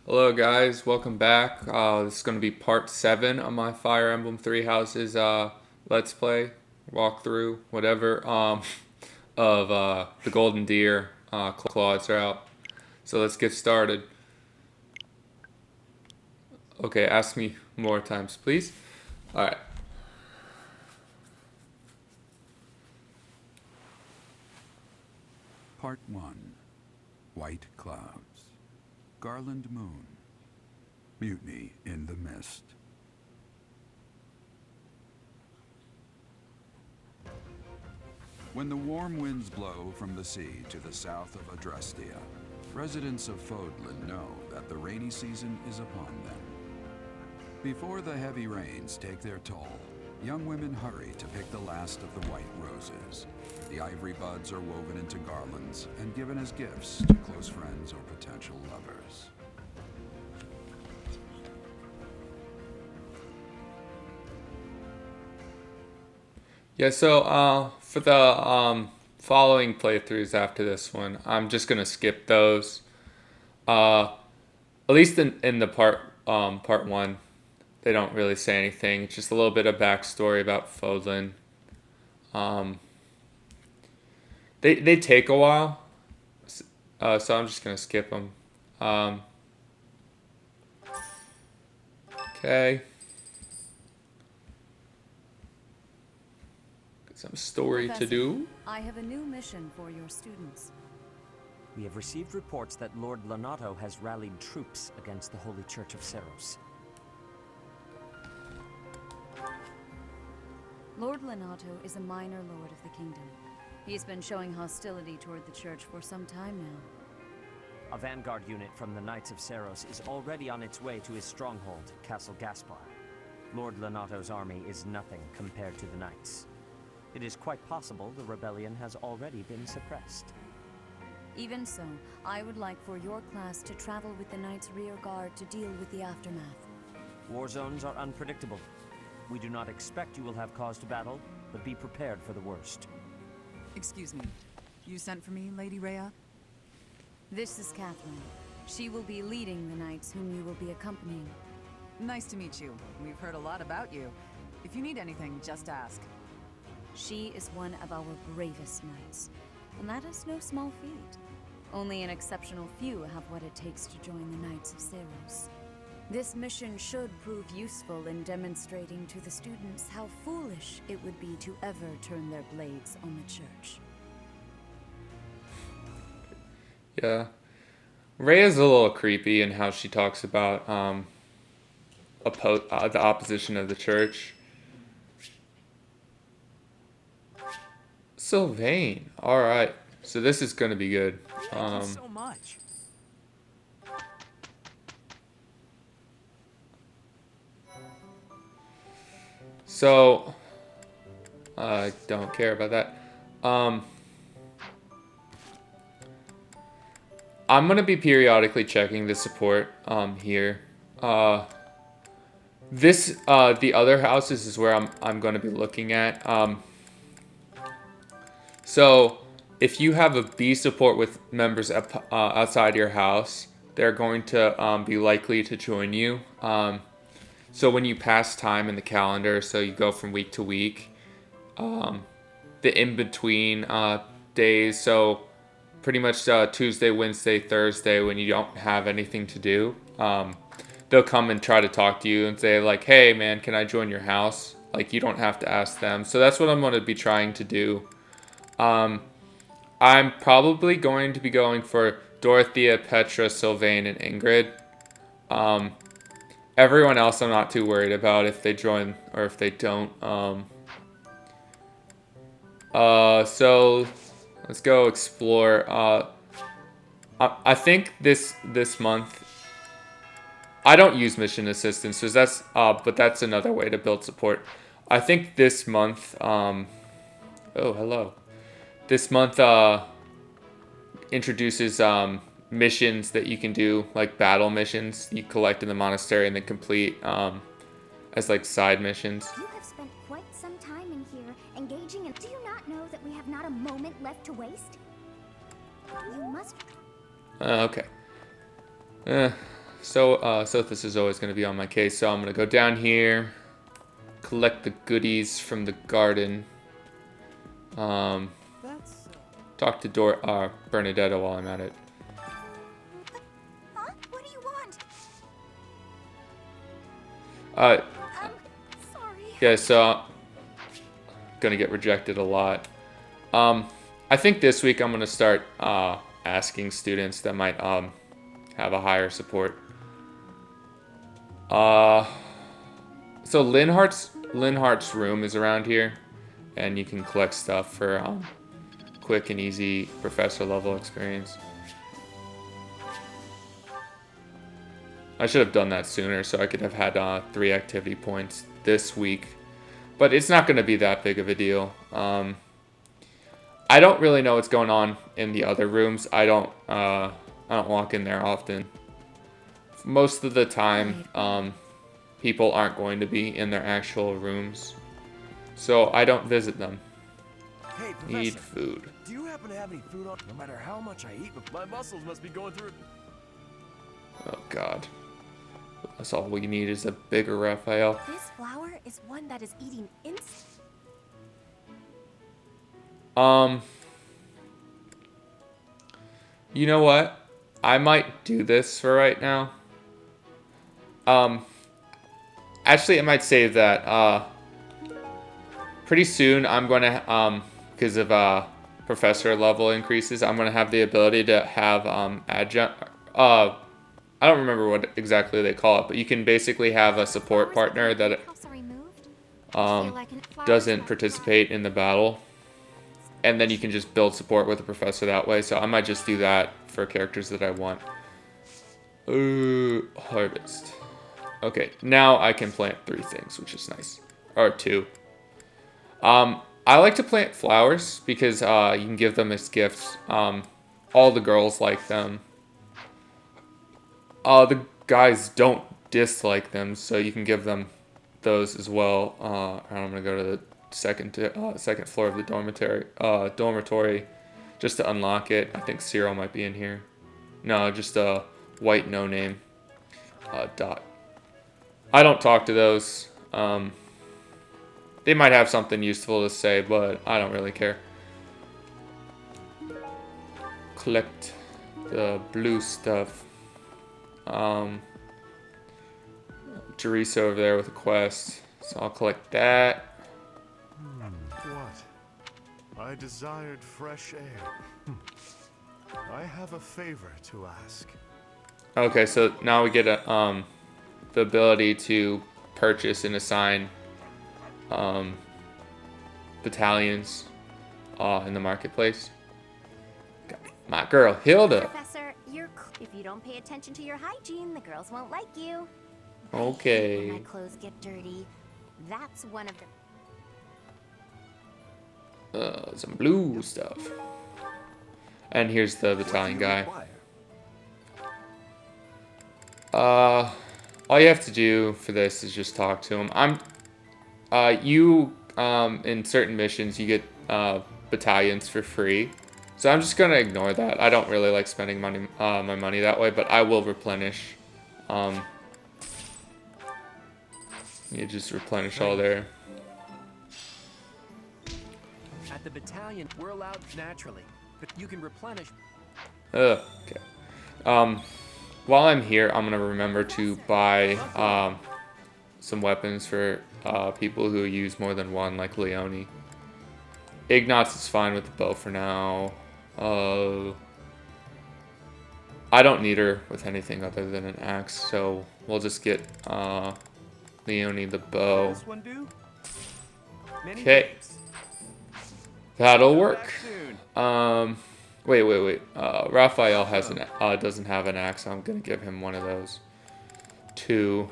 Hello guys, welcome back. This is going to be part 7 of my Fire Emblem 3 Houses Let's Play, walkthrough, whatever, of the Golden Deer claws are out. So let's get started. Okay, ask me more times, please. Alright. Part 1. White Clouds. Garland Moon. Mutiny in the Mist. When the warm winds blow from the sea to the south of Adrastia, residents of Fodlan know that the rainy season is upon them. Before the heavy rains take their toll, young women hurry to pick the last of the white roses. The ivory buds are woven into garlands and given as gifts to close friends or potential lovers. Yeah, so for the following playthroughs after this one, I'm just going to skip those. At least in the part 1. They don't really say anything. It's just a little bit of backstory about Fodlan. They take a while, so I'm just gonna skip them. Okay. Got some story to do. I have a new mission for your students. We have received reports that Lord Lonato has rallied troops against the Holy Church of Seros. Lord Lonato is a minor lord of the kingdom. He's been showing hostility toward the church for some time now. A vanguard unit from the Knights of Seros is already on its way to his stronghold, Castle Gaspar. Lord Lonato's army is nothing compared to the Knights. It is quite possible the rebellion has already been suppressed. Even so, I would like for your class to travel with the Knights' rear guard to deal with the aftermath. War zones are unpredictable. We do not expect you will have cause to battle, but be prepared for the worst. Excuse me. You sent for me, Lady Rhea? This is Catherine. She will be leading the Knights whom you will be accompanying. Nice to meet you. We've heard a lot about you. If you need anything, just ask. She is one of our bravest Knights, and that is no small feat. Only an exceptional few have what it takes to join the Knights of Seros. This mission should prove useful in demonstrating to the students how foolish it would be to ever turn their blades on the church. Yeah, Rhea's a little creepy in how she talks about the opposition of the church. Sylvain. All right, so this is gonna be good. Thank you so much. So, I don't care about that. I'm gonna be periodically checking the support here. The other houses is where I'm gonna be looking at. So, if you have a B support with members outside your house, they're going to be likely to join you. So when you pass time in the calendar, so you go from week to week, the in-between days, so pretty much Tuesday, Wednesday, Thursday, when you don't have anything to do, they'll come and try to talk to you and say like, hey man, can I join your house? Like, you don't have to ask them. So that's what I'm going to be trying to do. I'm probably going to be going for Dorothea, Petra, Sylvain, and Ingrid. Everyone else I'm not too worried about if they join or if they don't. So let's go explore. I think this month I don't use mission assistance, so but that's another way to build support. I think this month oh, hello. This month introduces missions that you can do, like battle missions you collect in the monastery and then complete as like side missions. You have spent quite some time in here engaging in. Do you not know that we have not a moment left to waste? You must. Okay. So this is always going to be on my case. So I'm going to go down here, collect the goodies from the garden. Talk to Bernadetta while I'm at it. Huh? What do you want? Sorry. Yeah, so gonna get rejected a lot. I think this week I'm gonna start asking students that might have a higher support. So Linhart's room is around here, and you can collect stuff for quick and easy professor level experience. I should have done that sooner so I could have had 3 activity points this week. But it's not going to be that big of a deal. I don't really know what's going on in the other rooms. I don't walk in there often. Most of the time, people aren't going to be in their actual rooms. So I don't visit them. Hey, Need Professor, food. do you happen to have any food on? No matter how much I eat, my muscles must be going through. Oh god. That's all we need is a bigger Raphael. This flower is one that is eating You know what? I might do this for right now. Actually, I might save that. Pretty soon, I'm going to, because of professor level increases, I'm going to have the ability to have adjunct. I don't remember what exactly they call it, but you can basically have a support partner that doesn't participate in the battle. And then you can just build support with a professor that way. So I might just do that for characters that I want. Ooh, harvest. Okay, now I can plant 3 things, which is nice. Or 2. I like to plant flowers because you can give them as gifts. All the girls like them. The guys don't dislike them, so you can give them those as well. I'm gonna go to the second floor of the dormitory, just to unlock it. I think Cyril might be in here. No, just a white no name. Dot. I don't talk to those. They might have something useful to say, but I don't really care. Collect the blue stuff. Teresa over there with a quest, so I'll collect that. What? I desired fresh air. I have a favor to ask. Okay, so now we get the ability to purchase and assign battalions in the marketplace. Got my girl Hilda. Professor, if you don't pay attention to your hygiene, the girls won't like you. Okay. When my clothes get dirty, that's one of the... Some blue stuff. And here's the battalion guy. All you have to do for this is just talk to him. In certain missions, you get battalions for free. So I'm just gonna ignore that. I don't really like spending my money that way, but I will replenish. You just replenish all there. At the battalion, we're allowed naturally, but you can replenish. Okay. While I'm here, I'm gonna remember to buy some weapons for people who use more than one, like Leone. Ignatz is fine with the bow for now. I don't need her with anything other than an axe, so we'll just get Leone the bow. Okay. That'll work. Wait. Raphael doesn't have an axe, so I'm gonna give him one of those. 2.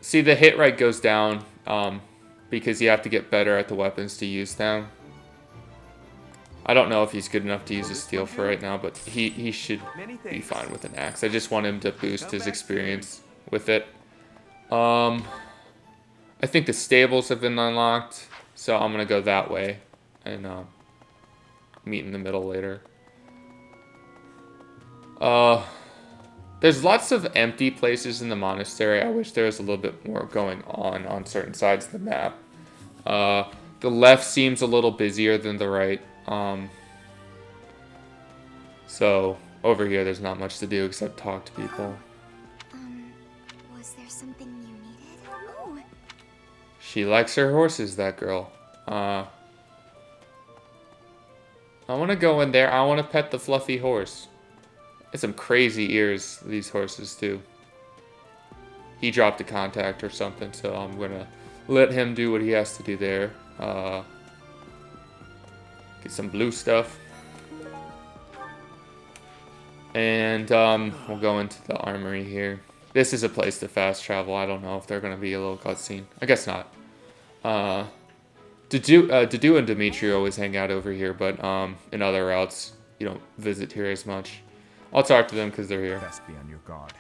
See, the hit rate goes down because you have to get better at the weapons to use them. I don't know if he's good enough to use a steel for right now, but he should be fine with an axe. I just want him to boost his experience with it. I think the stables have been unlocked, so I'm gonna go that way and meet in the middle later. There's lots of empty places in the monastery. I wish there was a little bit more going on certain sides of the map. The left seems a little busier than the right. So over here, there's not much to do except talk to people. Was there something you needed? Oh, She likes her horses, that girl. I want to go in there. I want to pet the fluffy horse. It's some crazy ears, these horses do. He dropped a contact or something, so I'm going to let him do what he has to do there. Get some blue stuff. And we'll go into the armory here. This is a place to fast travel. I don't know if they're going to be a little cutscene. I guess not. Dudu and Dimitri always hang out over here, but in other routes, you don't visit here as much. I'll talk to them because they're here. Best be on your guard.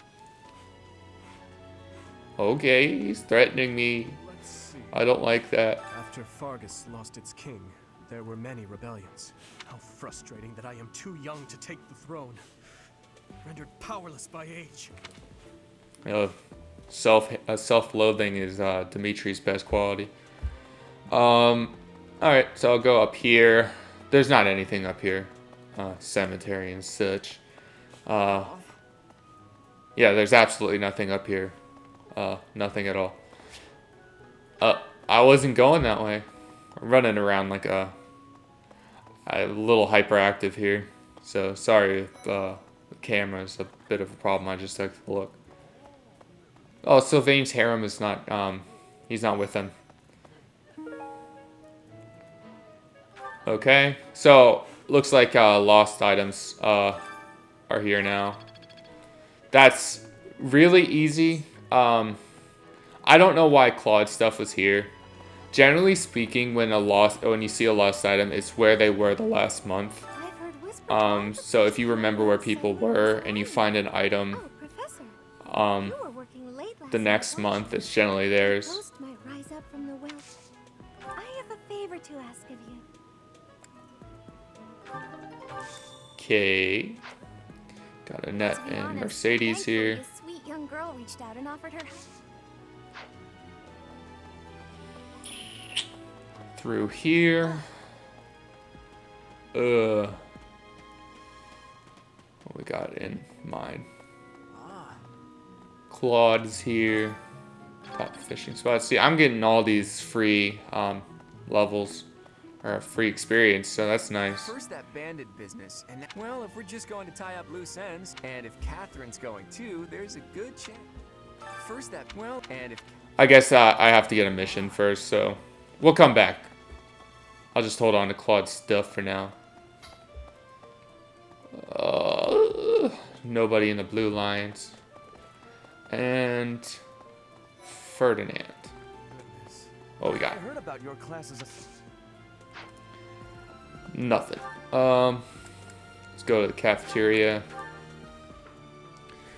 Okay, he's threatening me. Let's see. I don't like that. After Fargus lost its king, there were many rebellions. How frustrating that I am too young to take the throne. Rendered powerless by age. Self-loathing is Dimitri's best quality. Alright, so I'll go up here. There's not anything up here. Cemetery and such. Yeah, there's absolutely nothing up here. Nothing at all. I wasn't going that way. I'm running around like a little hyperactive here. So sorry if the camera's a bit of a problem. I just took a look. Oh, Sylvain's harem is not, he's not with them. Okay, so looks like lost items are here now. That's really easy. I don't know why Claude stuff was here. Generally speaking, when you see a lost item, it's where they were the last month. I've heard whispers. So if you remember where people were and you find an item, Oh, Professor, um, you were working late last the next night, month it's generally The theirs. ghost might rise up from the well. I have a favor to ask of you. Okay. Got Annette To be and honest, Mercedes thankfully, here. a sweet young girl reached out and offered her help. Through here. What we got in mind? Claude's here. Top fishing spots. See, I'm getting all these free levels or free experience, so that's nice. First that bandit business, and well, if we're just going to tie up loose ends, and if Catherine's going too, there's a good chance. First that, well, and if I guess I have to get a mission first, so we'll come back. I'll just hold on to Claude's stuff for now. Nobody in the blue lines. And Ferdinand. What we got? I heard about your classes. Nothing. Let's go to the cafeteria.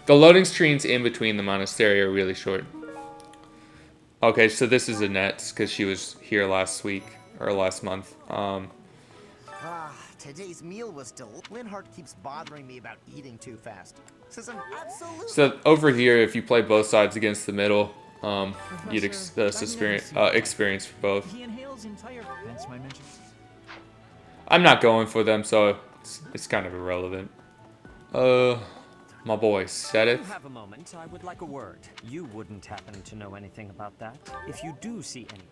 The loading screens in between the monastery are really short. Okay, so this is Annette's because she was here last week or last month. Today's meal was Linhart keeps bothering me about eating too fast. Says I'm absolutely. So over here, if you play both sides against the middle, you'd experience for both. He inhales entire. Hence my mention. I'm not going for them, so it's kind of irrelevant. My boy, said it. If you have a moment, I would like a word. You wouldn't happen to know anything about that. If you do see any.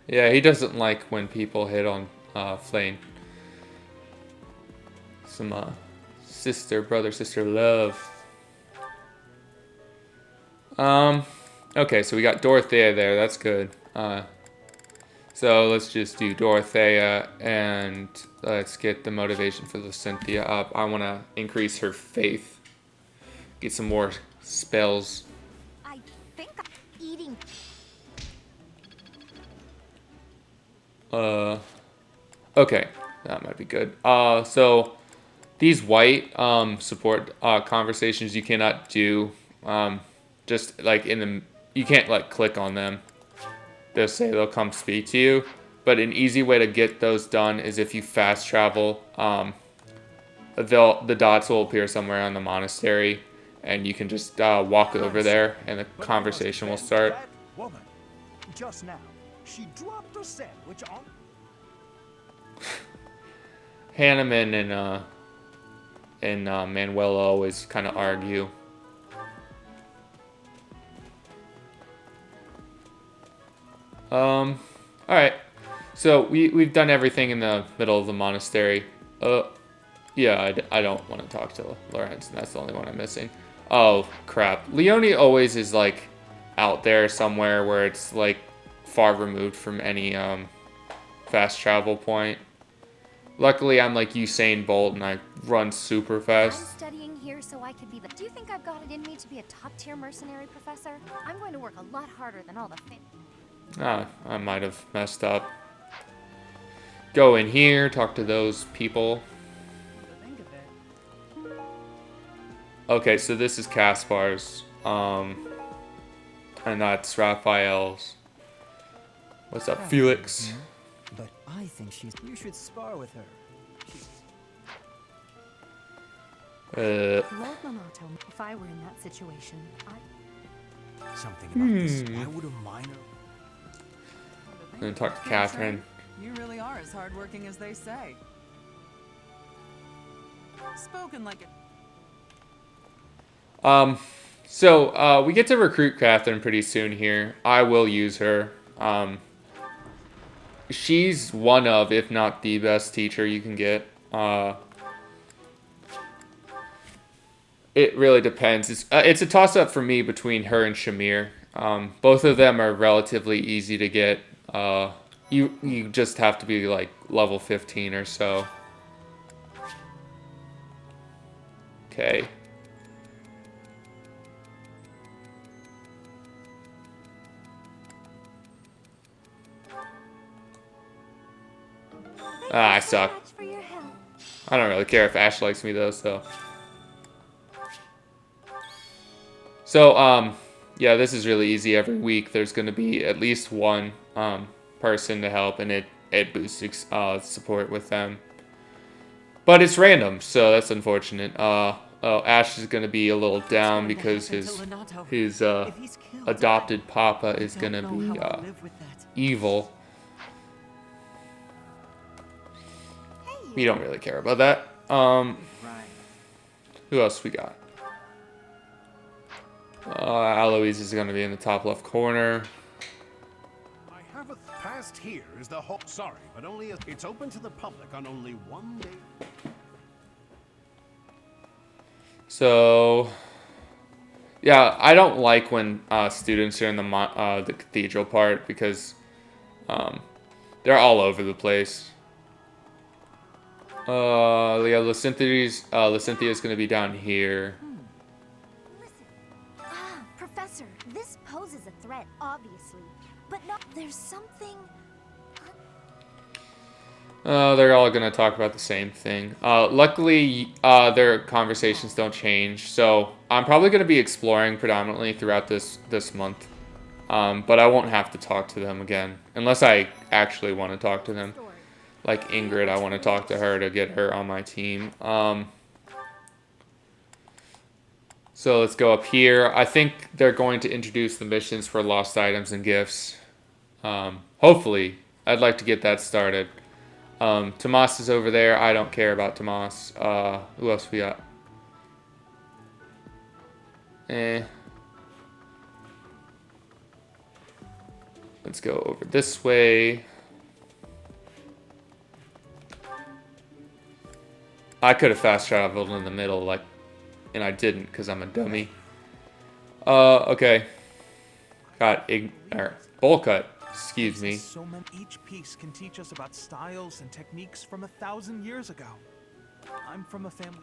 Yeah, he doesn't like when people hit on Flane. Some brother-sister love. Okay, so we got Dorothea there. That's good. So let's just do Dorothea and let's get the motivation for the Cynthia up. I want to increase her faith. Get some more spells. I think I'm eating. Okay, that might be good. So these white support conversations you cannot do. Just like you can't like click on them. They'll say they'll come speak to you. But an easy way to get those done is if you fast travel the dots will appear somewhere on the monastery, and you can just walk over there, and the conversation will start. That woman. Just now, she dropped a sandwich on. Hanneman and Manuela always kind of argue. All right. So we've done everything in the middle of the monastery. Yeah, I don't want to talk to Lorenz, and that's the only one I'm missing. Oh, crap. Leone always is, like, out there somewhere where it's, like, far removed from any fast travel point. Luckily, I'm like Usain Bolt, and I run super I'm fast. studying here so I could be the. Do you think I've got it in me to be a top-tier mercenary, Professor? I'm going to work a lot harder than all the Ah, I might have messed up. Go in here, talk to those people. Okay, so this is Kaspar's, and that's Raphael's. What's up, Felix? But I think you should spar with her. Lord Lonato, if I were in that situation, Something about this. Why would a minor? And talk to Catherine. You really are as hardworking as they say. Spoken like a... So we get to recruit Catherine pretty soon here. I will use her. She's one of, if not the best teacher you can get. It really depends. It's a toss-up for me between her and Shamir. Both of them are relatively easy to get. You just have to be like level 15 or so. Okay. I suck. I don't really care if Ash likes me though, so. So, yeah, this is really easy. Every week there's going to be at least one person to help, and it boosts support with them. But it's random, so that's unfortunate. Ash is going to be a little down because his adopted papa is going to be evil. We don't really care about that. Who else we got? Aloise is going to be in the top left corner. I have a past here is the whole. Sorry, but it's open to the public on only one day. So, yeah, I don't like when students are in the cathedral part because they're all over the place. Yeah, Lacynthia is going to be down here. Professor, this poses a threat, obviously, but there's something. They're all going to talk about the same thing. Luckily, their conversations don't change, so I'm probably going to be exploring predominantly throughout this month. But I won't have to talk to them again, unless I actually want to talk to them. Like Ingrid, I want to talk to her to get her on my team. So let's go up here. I think they're going to introduce the missions for lost items and gifts. Hopefully, I'd like to get that started. Tomas is over there. I don't care about Tomas. Who else we got? Let's go over this way. I could have fast traveled in the middle, and I didn't because I'm a dummy. Okay. Got bowl cut. Excuse me. So many, each piece can teach us about styles and techniques from 1,000 years ago. I'm from a family.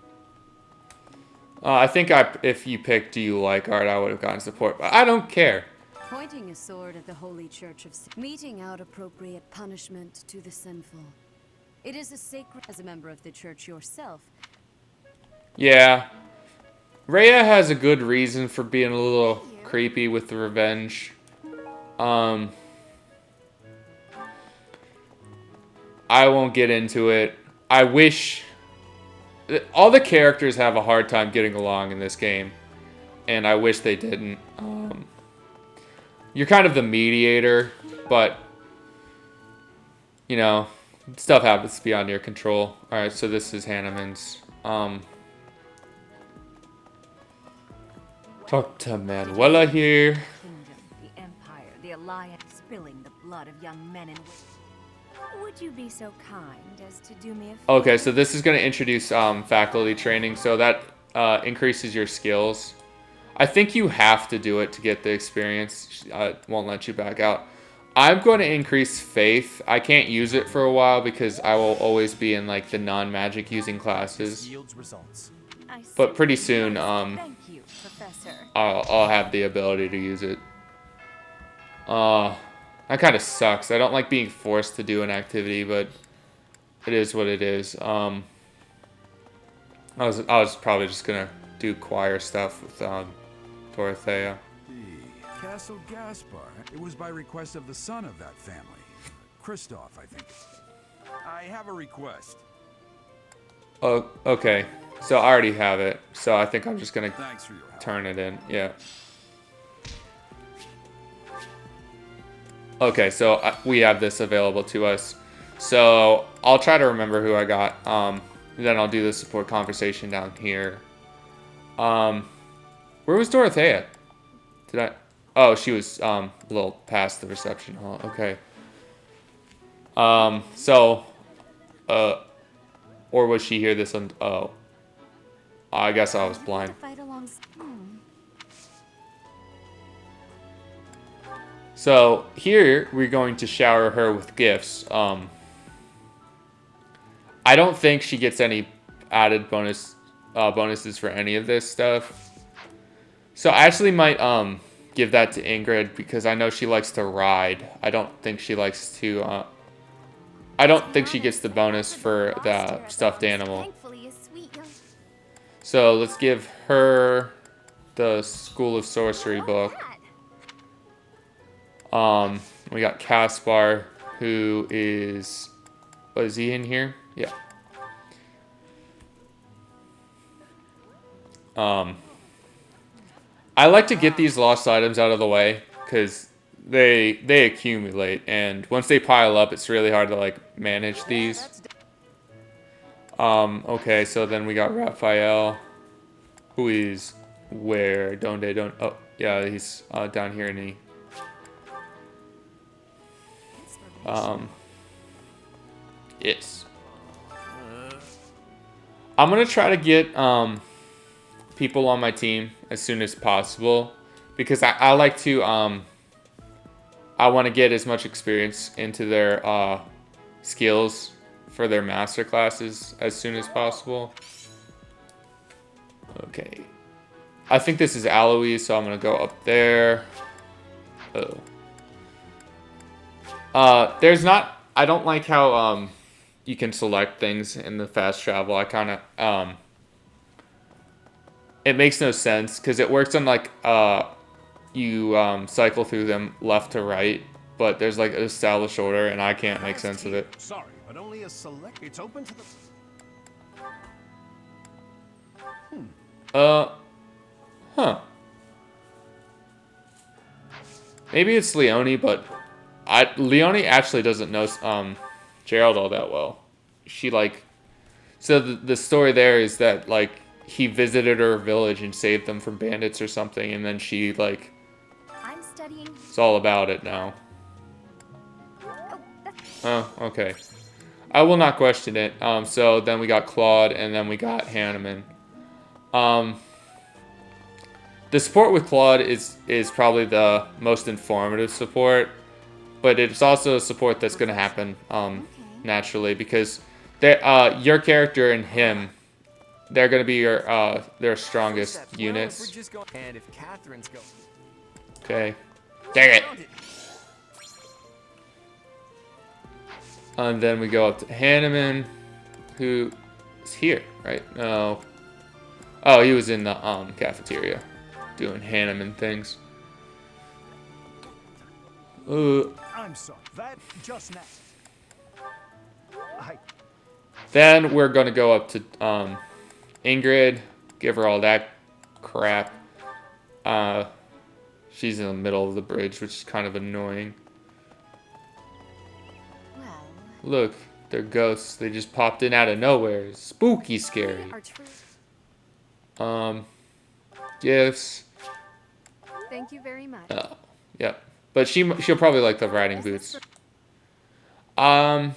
I think if you picked Do You Like Art, I would have gotten support, but I don't care. Pointing a sword at the Holy Church of meting out appropriate punishment to the sinful. It is a sacred as a member of the church yourself. Yeah. Rhea has a good reason for being a little creepy with the revenge. I won't get into it. I wish all the characters have a hard time getting along in this game, and I wish they didn't. You're kind of the mediator, but you know, stuff happens beyond your control. All right, so this is Hanneman's. Talk to Manuela here. Kingdom, the Empire, the Alliance, spilling the blood of young men and women. Would you be so kind as to do me a favor? Okay, so this is going to introduce faculty training, so that increases your skills. I think you have to do it to get the experience. It won't let you back out. I'm going to increase faith. I can't use it for a while because I will always be in like the non-magic using classes. Yields results. But pretty soon, Thank you, Professor. I'll have the ability to use it. That kind of sucks. I don't like being forced to do an activity, but it is what it is. I was probably just gonna do choir stuff with Dorothea. The Castle Gaspar. It was by request of the son of that family, Christoph, I think. I have a request. Oh, okay. So I already have it. So I think I'm just gonna Thanks for your help. turn it in. Yeah. Okay, so we have this available to us. So I'll try to remember who I got. Then I'll do the support conversation down here. Where was Dorothea? Did I? Oh, she was a little past the reception hall. Okay. Or was she here this on? Oh. I guess I was blind. So here we're going to shower her with gifts. I don't think she gets any added bonuses for any of this stuff. So I actually might give that to Ingrid because I know she likes to ride. I don't think she likes to. I don't think she gets the bonus for the stuffed animal. So let's give her the School of Sorcery book. We got Caspar, who is, is he in here? Yeah. I like to get these lost items out of the way because they accumulate, and once they pile up, it's really hard to like manage these. Okay, so then we got Raphael, who is where? Oh, yeah, he's down here in the. Yes. I'm gonna try to get people on my team as soon as possible because I like to I want to get as much experience into their skills for their master classes as soon as possible. Okay. I think this is Aloise, so I'm gonna go up there. There's not. I don't like how you can select things in the fast travel. I kind of it makes no sense because it works on like you cycle through them left to right, but there's like an established order, and I can't make sense of it. Sorry, but only a select. It's open to the. Huh. Maybe it's Leonie, but Leonie actually doesn't know Gerald all that well. She like, so the story there is that like he visited her village and saved them from bandits or something, and then she like, I'm studying. it's all about it now. Oh, okay. I will not question it. So then we got Claude, and then we got Hanneman. The support with Claude is probably the most informative support, but it's also a support that's going to happen naturally because your character and him, they're going to be your their strongest units. And if Catherine's going. Okay. Dang it. And then we go up to Hanneman, who is here, right? No. Oh, he was in the cafeteria doing Hanneman things. I'm sorry. That just now. Then we're gonna go up to Ingrid, give her all that crap. She's in the middle of the bridge, which is kind of annoying. Well, Look, they're ghosts. They just popped in out of nowhere. Spooky scary. Gifts. Thank you very much. Yep. But she'll probably like the riding boots. I'm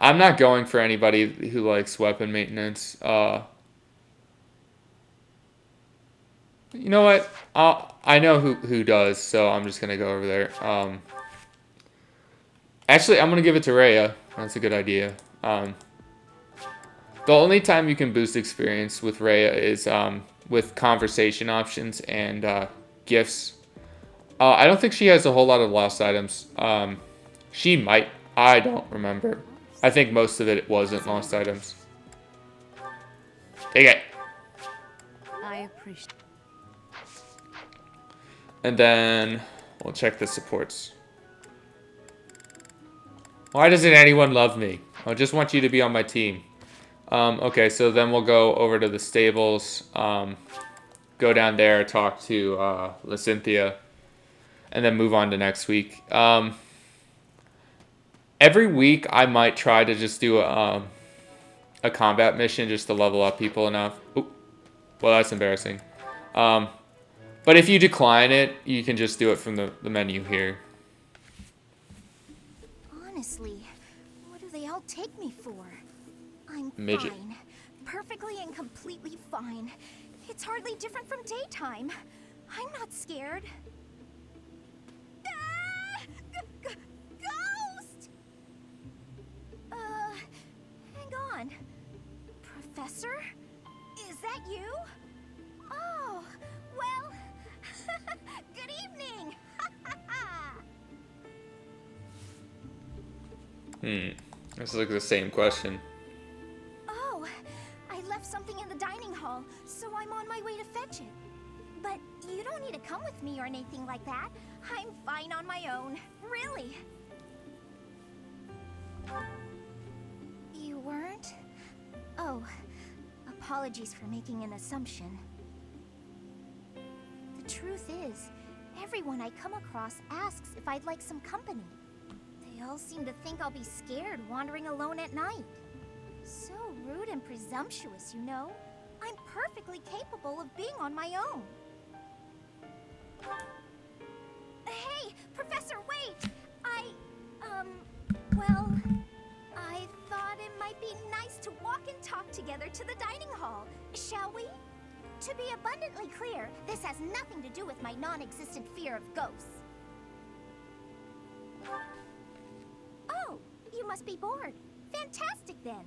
not going for anybody who likes weapon maintenance. You know what? I know who does, so I'm just gonna go over there. Actually, I'm gonna give it to Rhea. That's a good idea. The only time you can boost experience with Rhea is with conversation options and gifts. I don't think she has a whole lot of lost items. She might. I don't remember. I think most of it wasn't lost items. Take it. I appreciate. And then we'll check the supports. Why doesn't anyone love me? I just want you to be on my team. Okay, so then we'll go over to the stables. Go down there, talk to Lacynthia, and then move on to next week. Every week I might try to just do a combat mission just to level up people enough. Ooh. Well, that's embarrassing. But if you decline it, you can just do it from the menu here. Honestly, what do they all take me for? I'm Midget. fine. Perfectly and completely fine. It's hardly different from daytime. I'm not scared. Ah! Ghost! Hang on. Professor? Is that you? Oh, well, good evening. This is like the same question. Oh, I left something in the dining hall, so I'm on my way to fetch it. But you don't need to come with me or anything like that. I'm fine on my own, really. You weren't? Oh, apologies for making an assumption. The truth is, everyone I come across asks if I'd like some company. They all seem to think I'll be scared wandering alone at night. So rude and presumptuous, you know? I'm perfectly capable of being on my own. Hey, Professor, wait! Well, I thought it might be nice to walk and talk together to the dining hall. Shall we? To be abundantly clear, this has nothing to do with my non-existent fear of ghosts. Oh, you must be bored. Fantastic, then.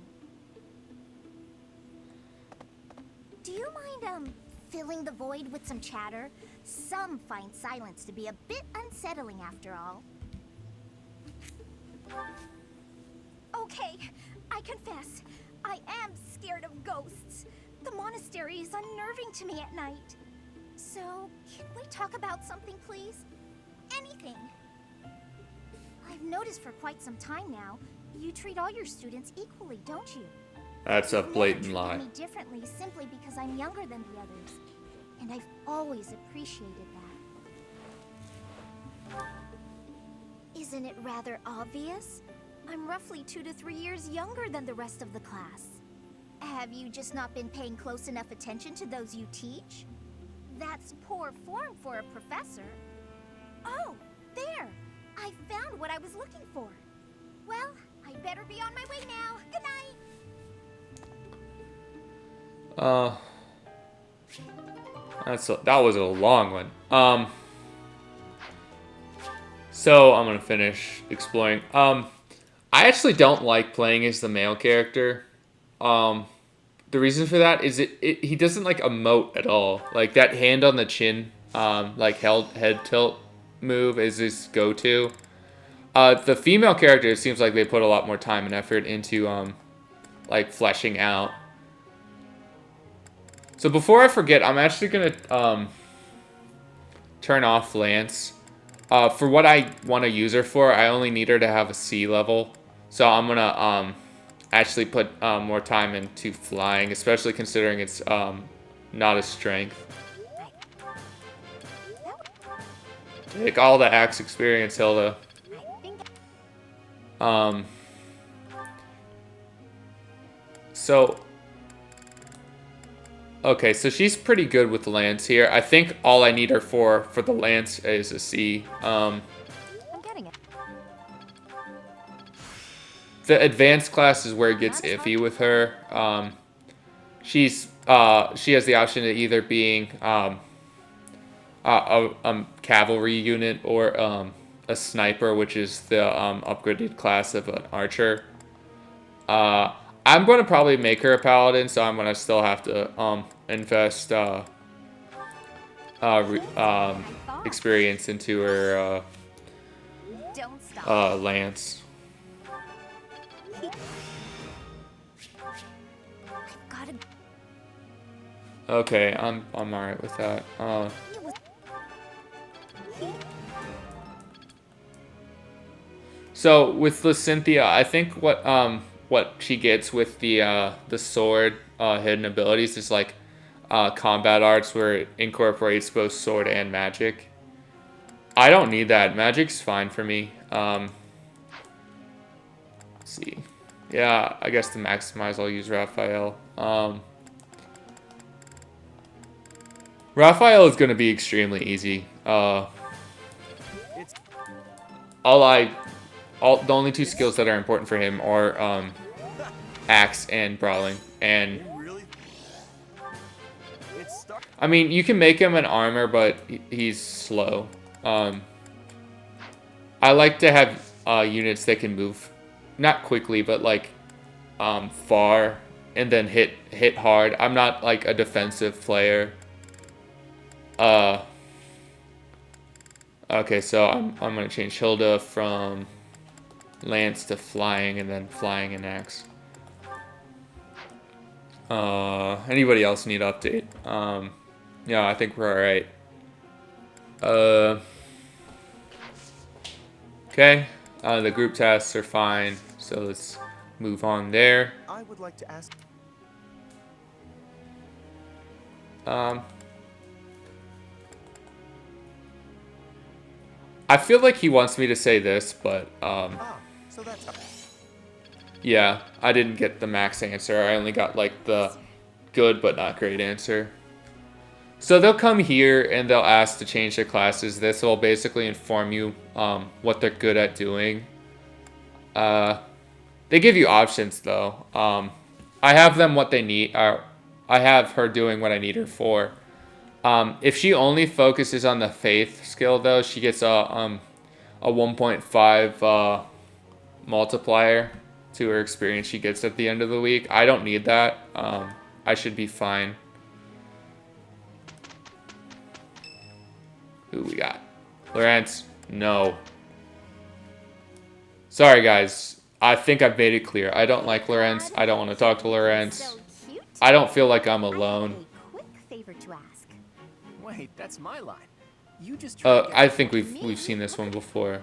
Do you mind, filling the void with some chatter? Some find silence to be a bit unsettling after all. Okay, I confess, I am scared of ghosts. The monastery is unnerving to me at night. So, can we talk about something, please? Anything. I've noticed for quite some time now, you treat all your students equally, don't you? That's a blatant You've lie. never treated me differently simply because I'm younger than the others. And I've always appreciated that. Isn't it rather obvious? I'm roughly 2 to 3 years younger than the rest of the class. Have you just not been paying close enough attention to those you teach? That's poor form for a professor. Oh, there! I found what I was looking for. Well, I'd better be on my way now. Good night! That was a long one. So I'm gonna finish exploring. I actually don't like playing as the male character. The reason for that is he doesn't like emote at all. Like that hand on the chin, like head tilt move is his go-to. The female character, it seems like they put a lot more time and effort into like fleshing out. So before I forget, I'm actually gonna turn off Lance. For what I want to use her for, I only need her to have a C level. So I'm gonna actually put more time into flying, especially considering it's not a strength. Take all the axe experience, Hilda. So, okay, so she's pretty good with Lance here. I think all I need her for the Lance is a C. I'm getting it. The advanced class is where it gets iffy with her. She has the option of either being a cavalry unit or a sniper, which is the upgraded class of an archer. I'm going to probably make her a paladin, so I'm going to still have to invest experience into her Don't stop. lance. I've gotta. Okay, I'm alright with that. So with Lysynthia, I think what she gets with the sword hidden abilities is like combat arts where it incorporates both sword and magic. I don't need that. Magic's fine for me. Let's see. Yeah, I guess to maximize, I'll use Raphael. Raphael is going to be extremely easy. The only two skills that are important for him are axe and brawling. And I mean, you can make him an armor, but he's slow. I like to have units that can move, not quickly, but like far and then hit hard. I'm not like a defensive player. Okay, so I'm gonna change Hilda from lance to flying, and then flying and axe. Anybody else need update? Yeah, I think we're all right. Okay, the group tasks are fine, so let's move on there. I would like to ask. I feel like he wants me to say this, but So that's. yeah, I didn't get the max answer. I only got like the good but not great answer. So they'll come here and they'll ask to change their classes. This will basically inform you what they're good at doing. They give you options though. I have them what they need. I have her doing what I need her for. If she only focuses on the faith skill though, she gets a 1.5 multiplier to her experience she gets at the end of the week. I don't need that. I should be fine. Who we got? Lawrence? No. Sorry guys. I think I've made it clear. I don't like Lawrence. I don't want to talk to Lawrence. I don't feel like I'm alone. Quick favor to ask. Wait, that's my line. You just I think we've seen this one before.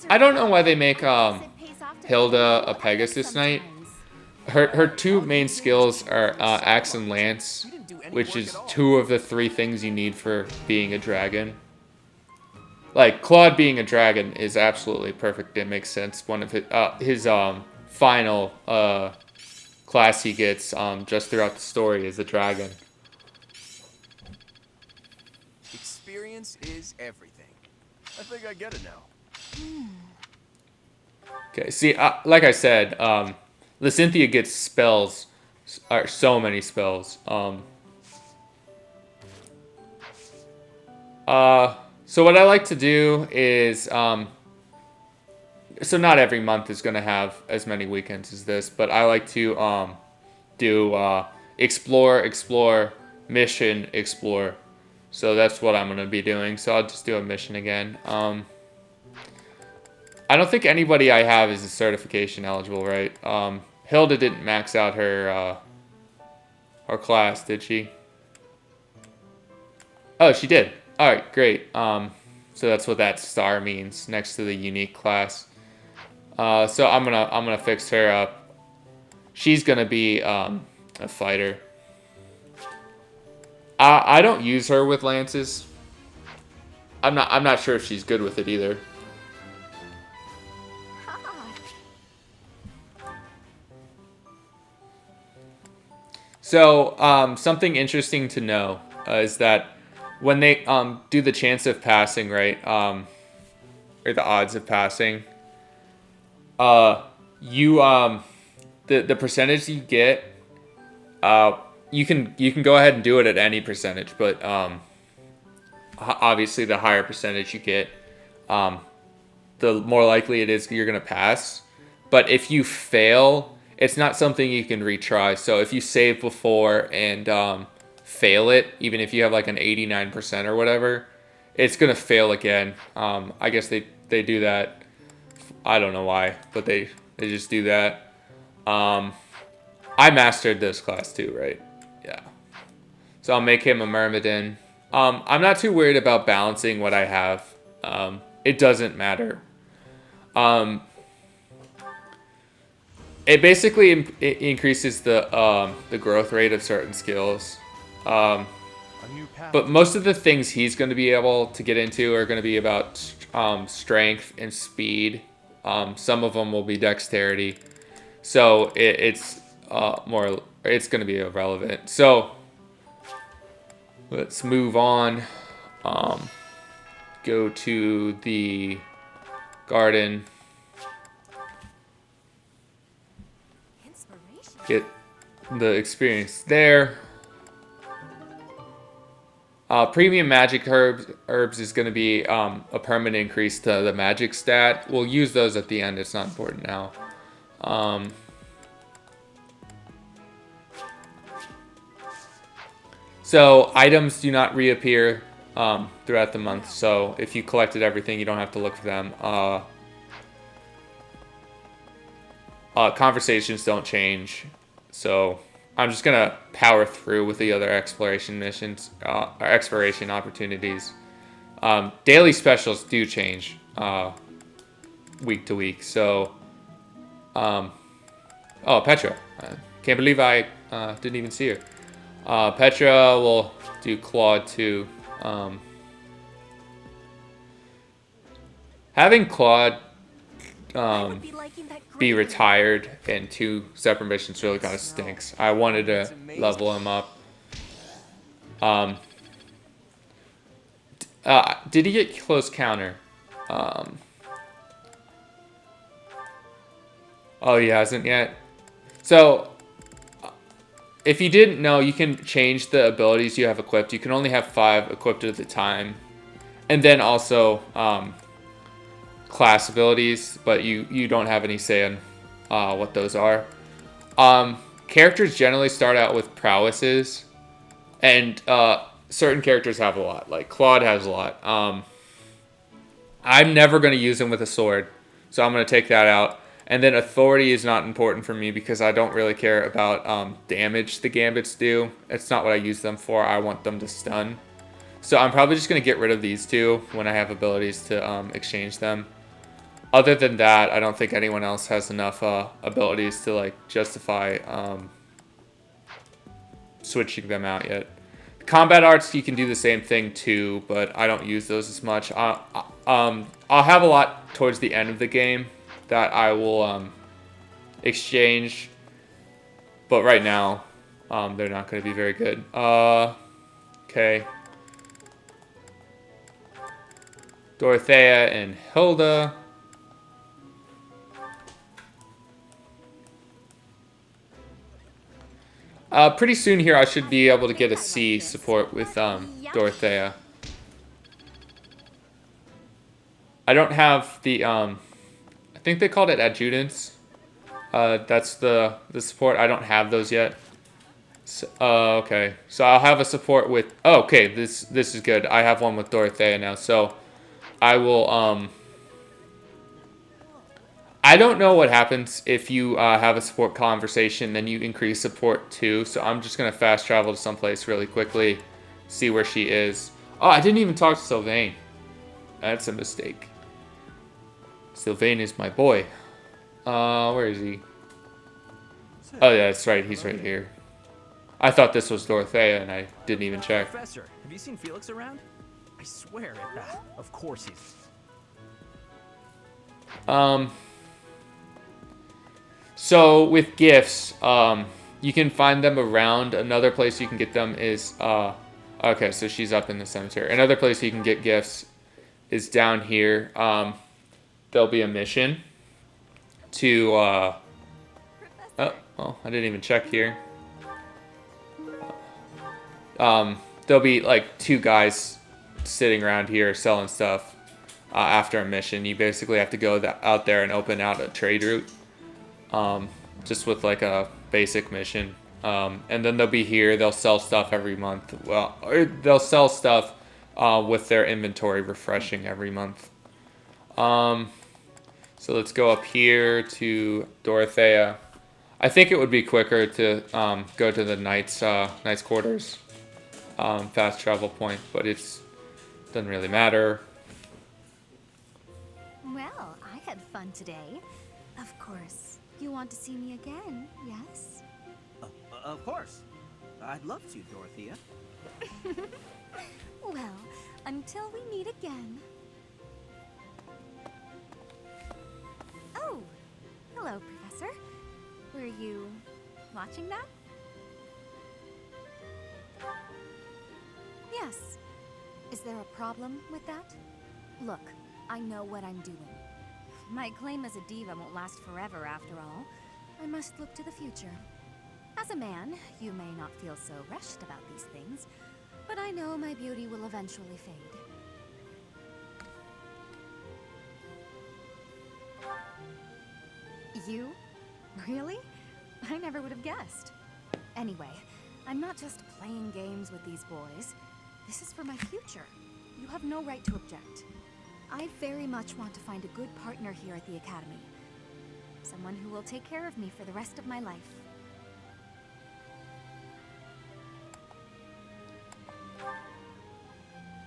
I don't know why they make Hilda a Pegasus Knight. Her two main skills are Axe and Lance, which is two of the three things you need for being a dragon. Like, Claude being a dragon is absolutely perfect. It makes sense. One of his final class he gets just throughout the story is a dragon. Experience is everything. I think I get it now. Okay, see, like I said, Lysynthia gets spells, so many spells. So what I like to do is, so not every month is going to have as many weekends as this, but I like to do explore, mission, explore. So that's what I'm going to be doing. So I'll just do a mission again. I don't think anybody I have is certification eligible, right? Hilda didn't max out her class, did she? Oh, she did. All right, great. So that's what that star means next to the unique class. So I'm gonna fix her up. She's gonna be a fighter. I don't use her with lances. I'm not sure if she's good with it either. So something interesting to know is that when they do the chance of passing, right, or the odds of passing, you the percentage you get, you can go ahead and do it at any percentage, but obviously the higher percentage you get, the more likely it is you're gonna pass. But if you fail, it's not something you can retry. So if you save before and fail it, even if you have like an 89% or whatever, it's gonna fail again. I guess they do that. I don't know why, but they just do that. I mastered this class too, right? Yeah. So I'll make him a Myrmidon. I'm not too worried about balancing what I have. It doesn't matter. It basically it increases the growth rate of certain skills. But most of the things he's going to be able to get into are going to be about strength and speed. Some of them will be dexterity. So it's going to be irrelevant. So let's move on. Go to the garden. Get the experience there. Premium magic herbs is going to be a permanent increase to the magic stat. We'll use those at the end. It's not important now. So items do not reappear throughout the month. So if you collected everything, you don't have to look for them. Conversations don't change. So I'm just gonna power through with the other exploration missions, or exploration opportunities. Daily specials do change week to week. So, oh, Petra. Can't believe I didn't even see her. Petra will do Claude too. Having Claude be retired in 2 separate missions really kind of stinks. I wanted to level him up. Did he get close counter? Oh, he hasn't yet. So, if you didn't know, you can change the abilities you have equipped. You can only have 5 equipped at a time. And then also class abilities, but you don't have any say in what those are. Characters generally start out with prowesses, and certain characters have a lot. Like Claude has a lot. I'm never going to use him with a sword, so I'm going to take that out. And then authority is not important for me because I don't really care about damage the gambits do. It's not what I use them for. I want them to stun. So I'm probably just going to get rid of these 2 when I have abilities to exchange them. Other than that, I don't think anyone else has enough abilities to like justify switching them out yet. Combat arts, you can do the same thing too, but I don't use those as much. I'll have a lot towards the end of the game that I will exchange, but right now they're not going to be very good. Okay. Dorothea and Hilda. Pretty soon here, I should be able to get a C support with Dorothea. I don't have the, I think they called it adjutants. That's the support. I don't have those yet. So, okay. So I'll have a support with, oh, okay, this is good. I have one with Dorothea now, so I will, I don't know what happens if you have a support conversation, then you increase support too. So I'm just going to fast travel to someplace really quickly, see where she is. Oh, I didn't even talk to Sylvain. That's a mistake. Sylvain is my boy. Where is he? Oh yeah, that's right. He's right here. I thought this was Dorothea, and I didn't even check. Professor, have you seen Felix around? I swear it. Of course he's. So with gifts, you can find them around. Another place you can get them is okay, so she's up in the cemetery. Another place you can get gifts is down here. There'll be a mission to oh, well, I didn't even check here. There'll be like 2 guys sitting around here selling stuff after a mission. You basically have to go out there and open out a trade route, just with like a basic mission. And then they'll be here. They'll sell stuff every month. Well, or they'll sell stuff with their inventory refreshing every month. So let's go up here to Dorothea. I think it would be quicker to go to the knight's quarters, fast travel point, but it's doesn't really matter. Well, I had fun today. Of course. You want to see me again, yes? Of course. I'd love to, Dorothea. Well, until we meet again. Oh, hello, Professor. Were you watching that? Yes. Is there a problem with that? Look, I know what I'm doing. My claim as a diva won't last forever after all. I must look to the future. As a man, you may not feel so rushed about these things, but I know my beauty will eventually fade. You? Really? I never would have guessed. Anyway, I'm not just playing games with these boys. This is for my future. You have no right to object. I very much want to find a good partner here at the Academy. Someone who will take care of me for the rest of my life.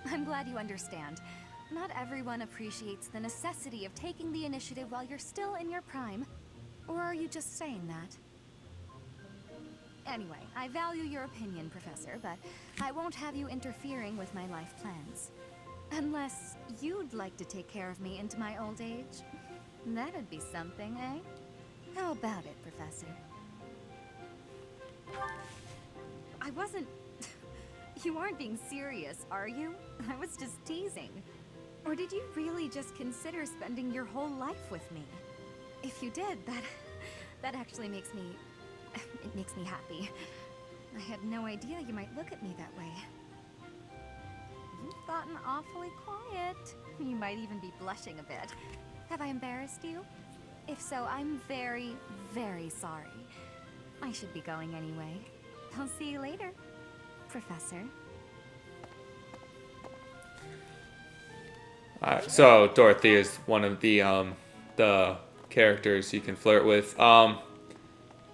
I'm glad you understand. Not everyone appreciates the necessity of taking the initiative while you're still in your prime. Or are you just saying that? Anyway, I value your opinion, Professor, but I won't have you interfering with my life plans. Unless you'd like to take care of me into my old age. That'd be something, eh? How about it, Professor? I wasn't... You aren't being serious, are you? I was just teasing. Or did you really just consider spending your whole life with me? If you did, that actually makes me... It makes me happy. I had no idea you might look at me that way. You've gotten awfully quiet. You might even be blushing a bit. Have I embarrassed you? If so, I'm very, very sorry. I should be going anyway. I'll see you later, Professor. So Dorothy is one of the characters you can flirt with.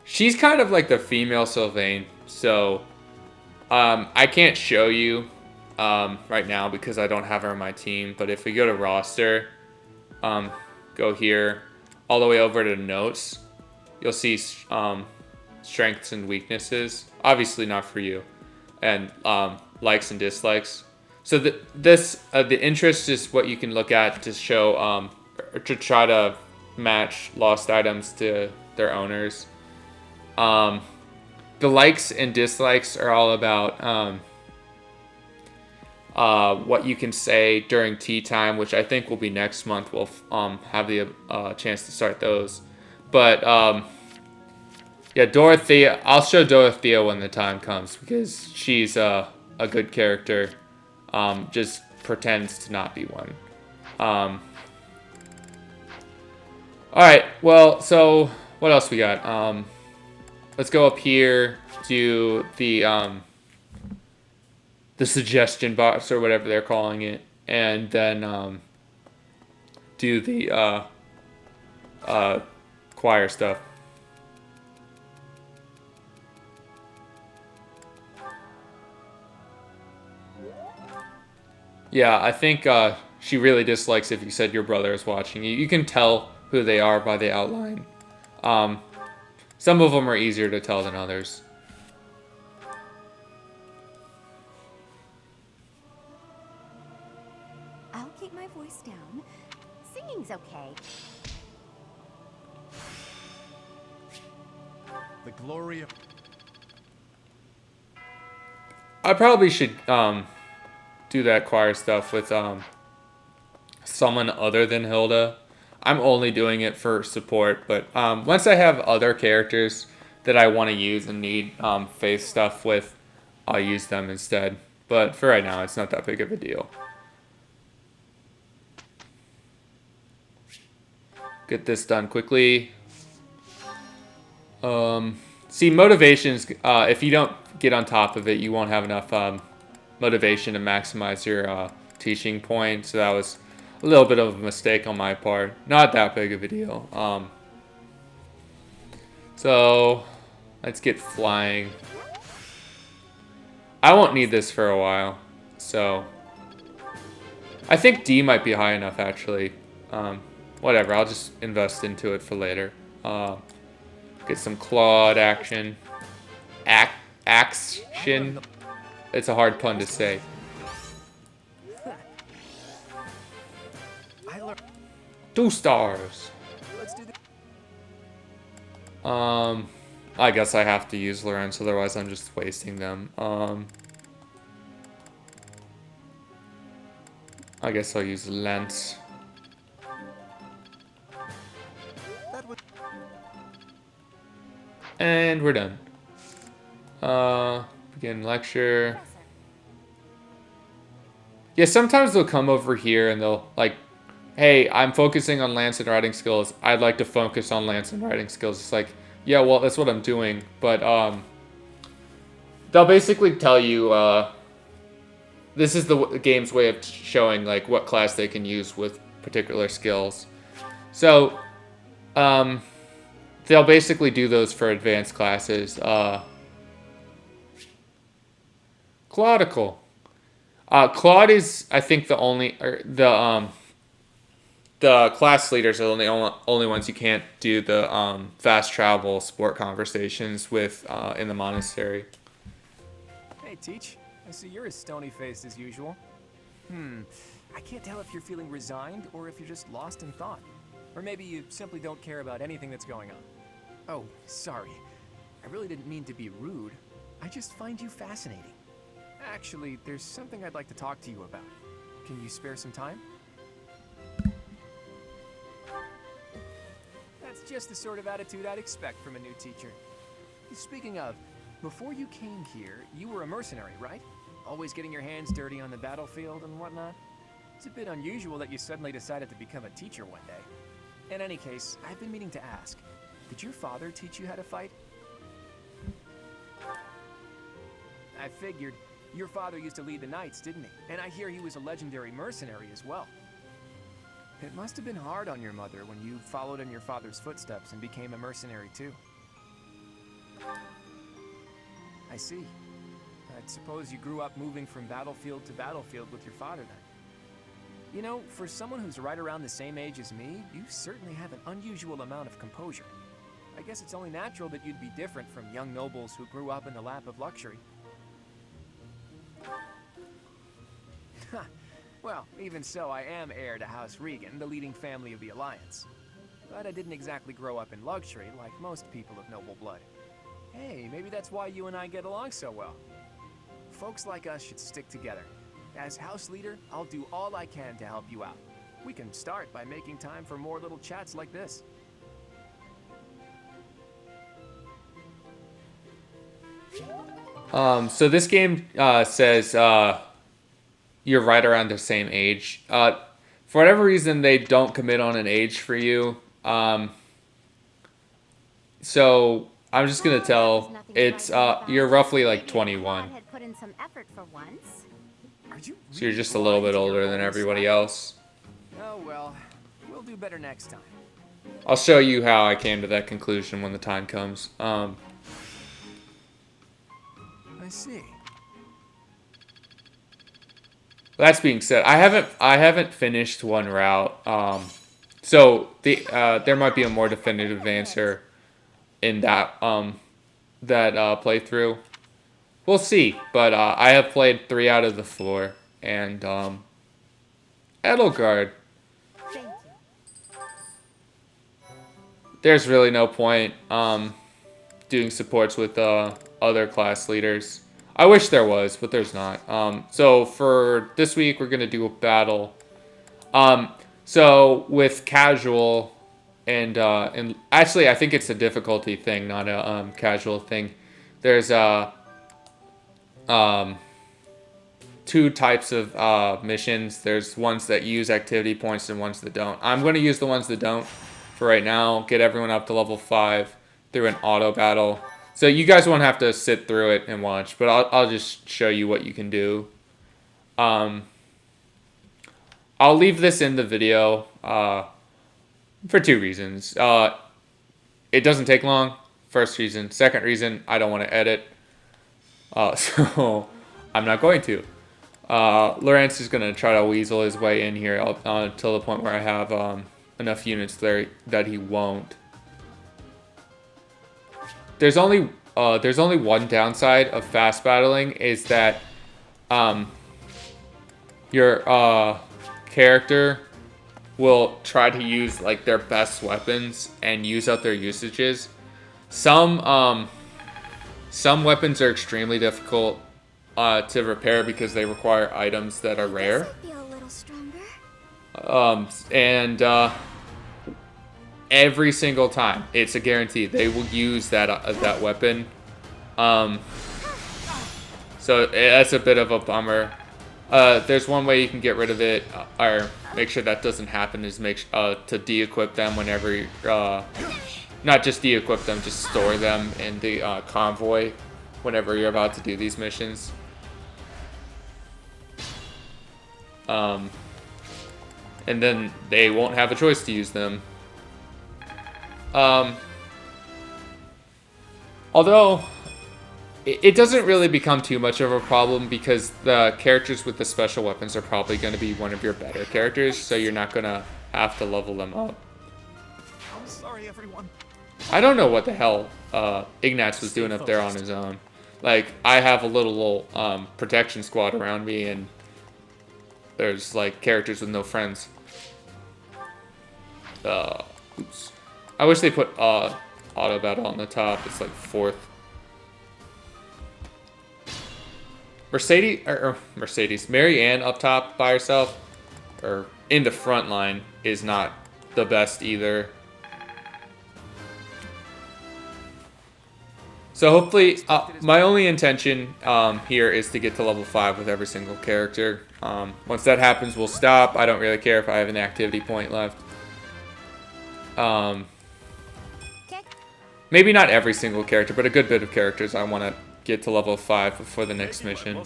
She's kind of like the female Sylvain, so I can't show you right now because I don't have her on my team. But if we go to roster, go here, all the way over to notes, you'll see strengths and weaknesses. Obviously not for you, and likes and dislikes. So the interest is what you can look at to show to try to match lost items to their owners. The likes and dislikes are all about what you can say during tea time, which I think will be next month. We'll have the chance to start those. But yeah, Dorothea. I'll show Dorothea when the time comes because she's a good character. Just pretends to not be one. All right. Well, so what else we got? Let's go up here to the suggestion box or whatever they're calling it, and then do the choir stuff. Yeah, I think she really dislikes if you said your brother is watching. You can tell who they are by the outline. Some of them are easier to tell than others. I'll keep my voice down. Singing's okay. The glory of... I probably should do that choir stuff with someone other than Hilda. I'm only doing it for support, but once I have other characters that I want to use and need face stuff with, I'll use them instead. But for right now, it's not that big of a deal. Get this done quickly. See, motivations, if you don't get on top of it, you won't have enough motivation to maximize your teaching point. So that was a little bit of a mistake on my part. Not that big of a deal. So let's get flying. I won't need this for a while. So I think D might be high enough, actually. Whatever, I'll just invest into it for later. Get some clawed action. Action. It's a hard pun to say. 2 stars. I guess I have to use Lorenz, otherwise I'm just wasting them. I guess I'll use Lens. And we're done. Begin lecture. Yeah, sometimes they'll come over here and they'll like, hey, I'm focusing on lance and riding skills. I'd like to focus on lance and riding skills. It's like, yeah, well, that's what I'm doing. But they'll basically tell you this is the game's way of showing like what class they can use with particular skills. So they'll basically do those for advanced classes. Claudical. Claude is, I think, the only, or the class leaders are the only ones you can't do the fast travel sport conversations with in the monastery. Hey, Teach. I see you're as stony-faced as usual. I can't tell if you're feeling resigned or if you're just lost in thought. Or maybe you simply don't care about anything that's going on. Oh, sorry. I really didn't mean to be rude. I just find you fascinating. Actually, there's something I'd like to talk to you about. Can you spare some time? That's just the sort of attitude I'd expect from a new teacher. Speaking of, before you came here, you were a mercenary, right? Always getting your hands dirty on the battlefield and whatnot? It's a bit unusual that you suddenly decided to become a teacher one day. In any case, I've been meaning to ask, did your father teach you how to fight? I figured. Your father used to lead the knights, didn't he? And I hear he was a legendary mercenary as well. It must have been hard on your mother when you followed in your father's footsteps and became a mercenary too. I see. I suppose you grew up moving from battlefield to battlefield with your father then. You know, for someone who's right around the same age as me, you certainly have an unusual amount of composure. I guess it's only natural that you'd be different from young nobles who grew up in the lap of luxury. Well, even so, I am heir to House Regan, the leading family of the Alliance. But I didn't exactly grow up in luxury like most people of noble blood. Hey, maybe that's why you and I get along so well. Folks like us should stick together. As house leader, I'll do all I can to help you out. We can start by making time for more little chats like this. So this game says you're right around the same age. For whatever reason, they don't commit on an age for you. So I'm just gonna tell it's you're roughly like 21. So you're just a little bit older than everybody else. Oh well, we'll do better next time. I'll show you how I came to that conclusion when the time comes. I see. That's being said, I haven't finished one route. So there might be a more definitive answer in that playthrough. We'll see. But I have played 3 out of the 4, and Edelgard. There's really no point doing supports with other class leaders. I wish there was, but there's not. So for this week, we're gonna do a battle. So with casual and actually, I think it's a difficulty thing, not a casual thing. There's 2 types of missions. There's ones that use activity points and ones that don't. I'm gonna use the ones that don't for right now. Get everyone up to level 5 through an auto battle. So you guys won't have to sit through it and watch, but I'll just show you what you can do. I'll leave this in the video for 2 reasons. It doesn't take long. First reason. Second reason, I don't want to edit. So I'm not going to. Lawrence is going to try to weasel his way in here until the point where I have enough units there that he won't. There's only one downside of fast battling, is that your character will try to use like their best weapons and use up their usages. Some weapons are extremely difficult to repair because they require items that are rare. Every single time, it's a guarantee they will use that weapon. So that's a bit of a bummer. There's one way you can get rid of it, or make sure that doesn't happen, is to de-equip them whenever, not just de-equip them, just store them in the convoy whenever you're about to do these missions. And then they won't have a choice to use them. Although it doesn't really become too much of a problem because the characters with the special weapons are probably going to be one of your better characters, so you're not going to have to level them up. I'm sorry, everyone. I don't know what the hell Ignatz was doing up there on his own. Like, I have a little protection squad around me, and there's like characters with no friends. Oops. I wish they put auto battle on the top. It's like 4th. Mary Ann up top by herself, or in the front line, is not the best either. So hopefully, my only intention here is to get to level 5 with every single character. Once that happens, we'll stop. I don't really care if I have an activity point left. Maybe not every single character, but a good bit of characters I want to get to level 5 before the next mission.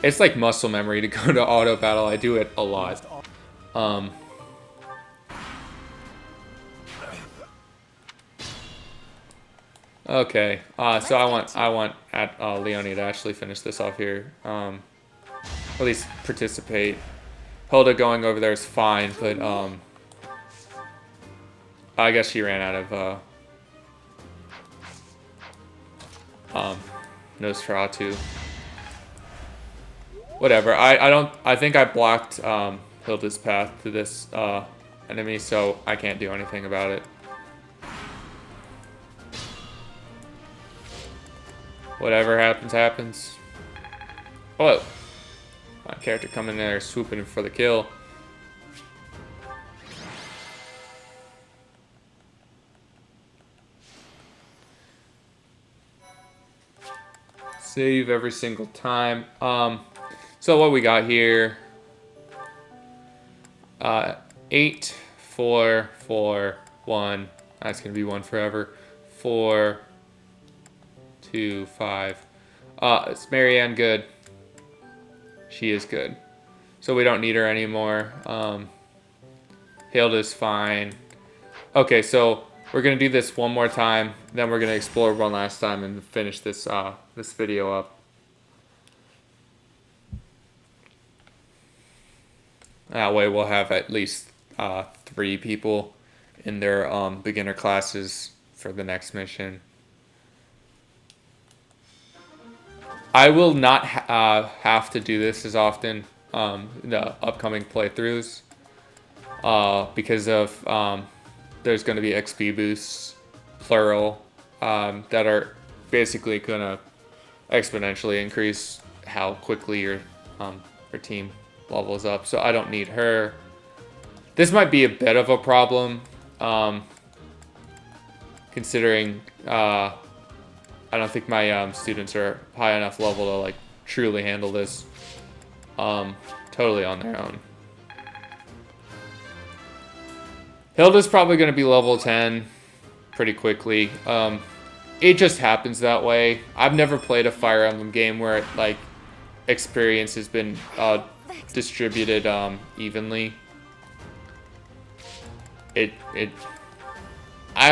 It's like muscle memory to go to auto battle. I do it a lot. Okay. So I want Leonie to actually finish this off here. At least participate. Hilda going over there is fine, but I guess she ran out of Nosferatu. Whatever. I think I blocked Hilda's path to this enemy, so I can't do anything about it. Whatever happens, happens. Oh, my character coming in there swooping for the kill. Save every single time. So what we got here, 8, 4, 4, 1. That's gonna be 1 forever. 4, 2, 5. Is Marianne good? She is good. So we don't need her anymore. Hilda's fine. Okay, so We're gonna do this one more time, then we're gonna explore one last time and finish this this video up. That way we'll have at least 3 people in their beginner classes for the next mission. I will not have to do this as often in the upcoming playthroughs because of there's going to be XP boosts, plural, that are basically going to exponentially increase how quickly your team levels up. So I don't need her. This might be a bit of a problem, considering I don't think my students are high enough level to like truly handle this totally on their own. Hilda's probably going to be level 10 pretty quickly. It just happens that way. I've never played a Fire Emblem game where like experience has been distributed evenly. I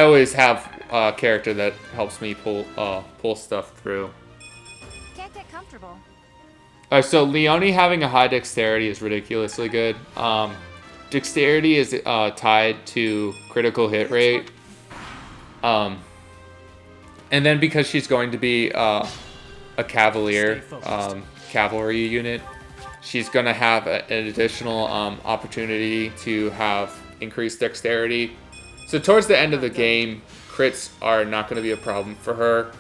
always have a character that helps me pull stuff through. Can't get comfortable. So Leone having a high dexterity is ridiculously good. Dexterity is tied to critical hit rate. And then because she's going to be a cavalier cavalry unit, she's going to have an additional opportunity to have increased dexterity. So towards the end of the game, crits are not going to be a problem for her.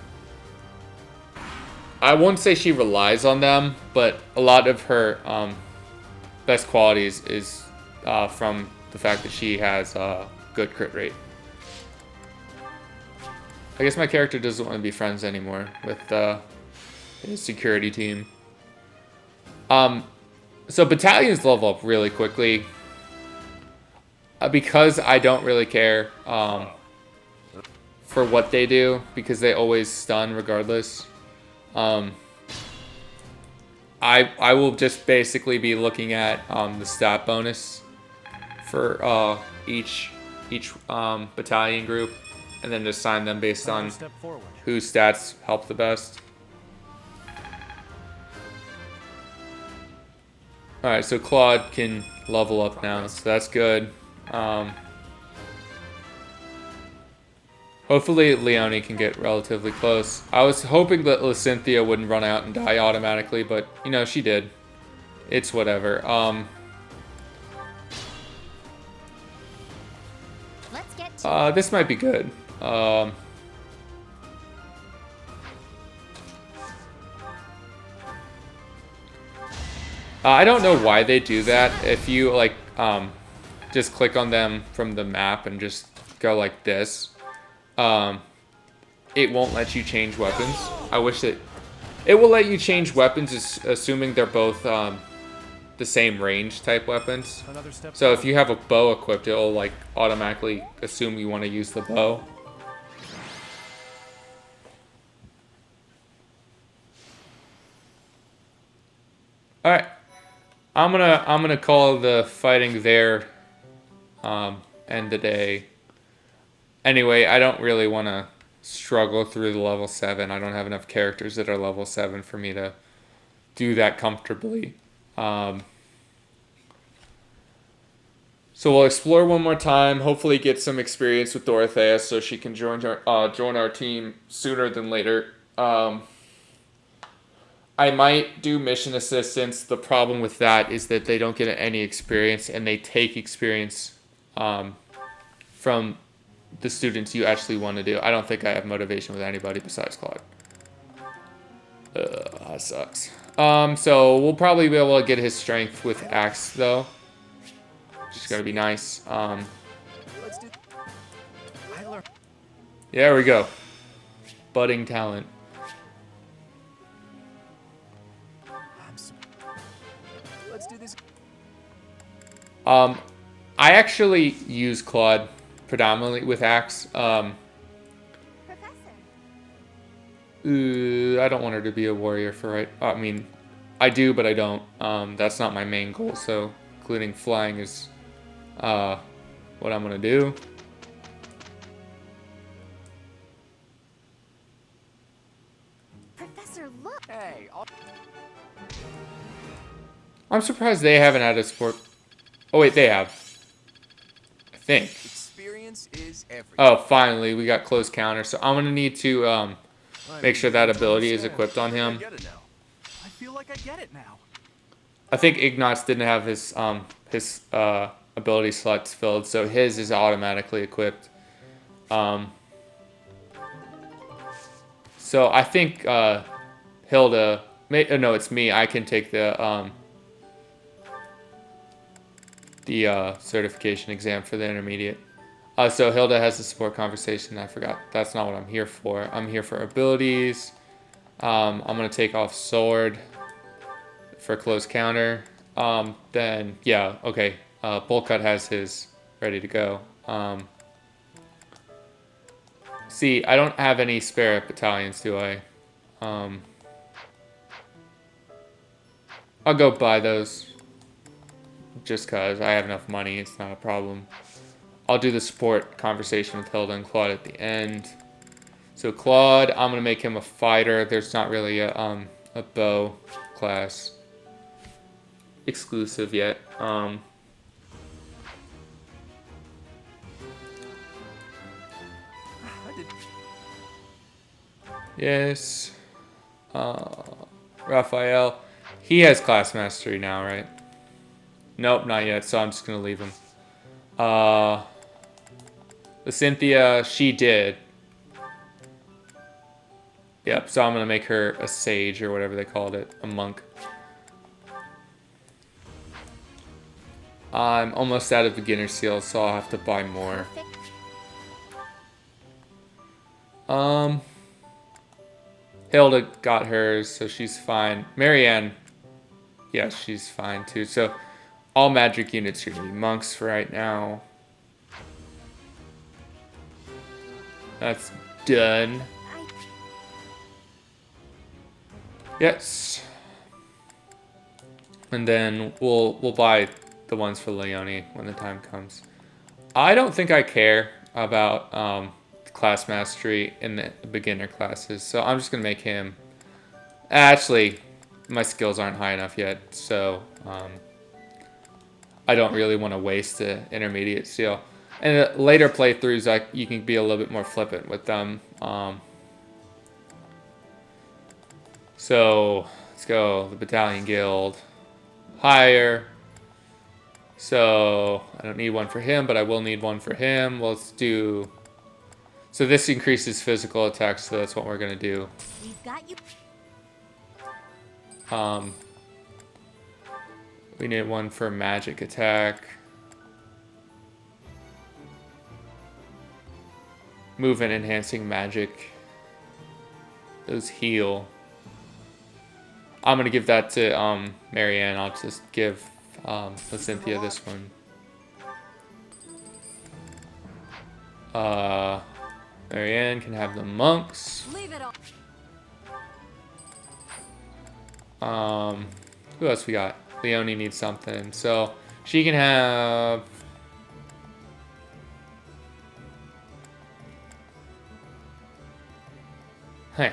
I won't say she relies on them, but a lot of her best qualities is from the fact that she has a good crit rate. I guess my character doesn't want to be friends anymore with his security team. So battalions level up really quickly. Because I don't really care for what they do, because they always stun regardless. I will just basically be looking at the stat bonus for each battalion group, and then assign them based on whose stats help the best. Alright, so Claude can level up now, so that's good. Hopefully Leone can get relatively close. I was hoping that Lysynthia wouldn't run out and die automatically, but you know, she did. It's whatever. Let's get this might be good. I don't know why they do that. If you like just click on them from the map and just go like this, it won't let you change weapons. I wish it will let you change weapons, assuming they're both the same range type weapons. So if you have a bow equipped, it'll like automatically assume you want to use the bow. All right, I'm gonna call the fighting there. End the day. Anyway, I don't really want to struggle through the level 7. I don't have enough characters that are level 7 for me to do that comfortably. So we'll explore one more time. Hopefully get some experience with Dorothea so she can join our team sooner than later. I might do mission assistance. The problem with that is that they don't get any experience, and they take experience from the students you actually want to do. I don't think I have motivation with anybody besides Claude. That sucks. So we'll probably be able to get his strength with Axe though, which is gonna be nice. There we go. Budding talent. Let's do this. I actually use Claude predominantly with Axe. I don't want her to be a warrior I mean, I do, but I don't. That's not my main goal, so including flying is what I'm gonna do. I'm surprised they haven't had a support. Oh wait, they have. I think. Experience is everything. Oh, finally, we got close counter. So I'm gonna need to make sure that ability is equipped on him. I feel like I get it now. I think Ignatz didn't have his ability slots filled, so his is automatically equipped. So I think Hilda. No, it's me. I can take the certification exam for the intermediate. So Hilda has the support conversation. I forgot. That's not what I'm here for. I'm here for abilities. I'm gonna take off sword for close counter. Then yeah, okay. Bullcut has his ready to go. See, I don't have any spare battalions, do I? I'll go buy those. Just cause I have enough money, it's not a problem. I'll do the support conversation with Hilda and Claude at the end. So Claude, I'm gonna make him a fighter. There's not really a bow class exclusive yet. Yes. Raphael. He has class mastery now, right? Nope, not yet, so I'm just gonna leave him. The Cynthia, she did. Yep, so I'm gonna make her a sage or whatever they called it, a monk. I'm almost out of beginner seals, so I'll have to buy more. Hilda got hers, so she's fine. Marianne, yeah, she's fine too. So all magic units are gonna be monks for right now. That's done. Yes. And then we'll buy the ones for Leone when the time comes. I don't think I care about class mastery in the beginner classes, so I'm just gonna make him. Actually, my skills aren't high enough yet, so I don't really want to waste the intermediate seal. And later playthroughs, you can be a little bit more flippant with them. So let's go the battalion guild. Higher. So I don't need one for him, but I will need one for him. Let's do. So this increases physical attacks, so that's what we're gonna do. We've got you. We need one for magic attack. Movement enhancing magic. Those heal. I'm gonna give that to Marianne. I'll just give Cynthia this one. Marianne can have the monks. Leave it all. Who else we got? Leone needs something, so she can have. Hey.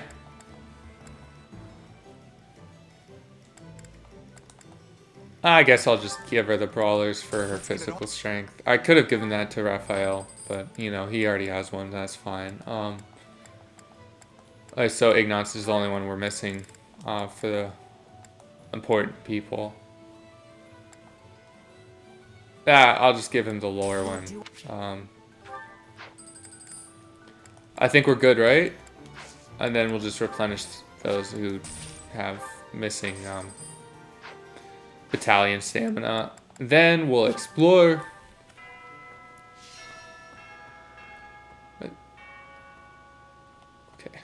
I guess I'll just give her the brawlers for her physical strength. I could have given that to Raphael, but you know, he already has one, that's fine. So Ignatz is the only one we're missing for the important people. I'll just give him the lore one. I think we're good, right? And then we'll just replenish those who have missing battalion stamina. Then we'll explore. Okay.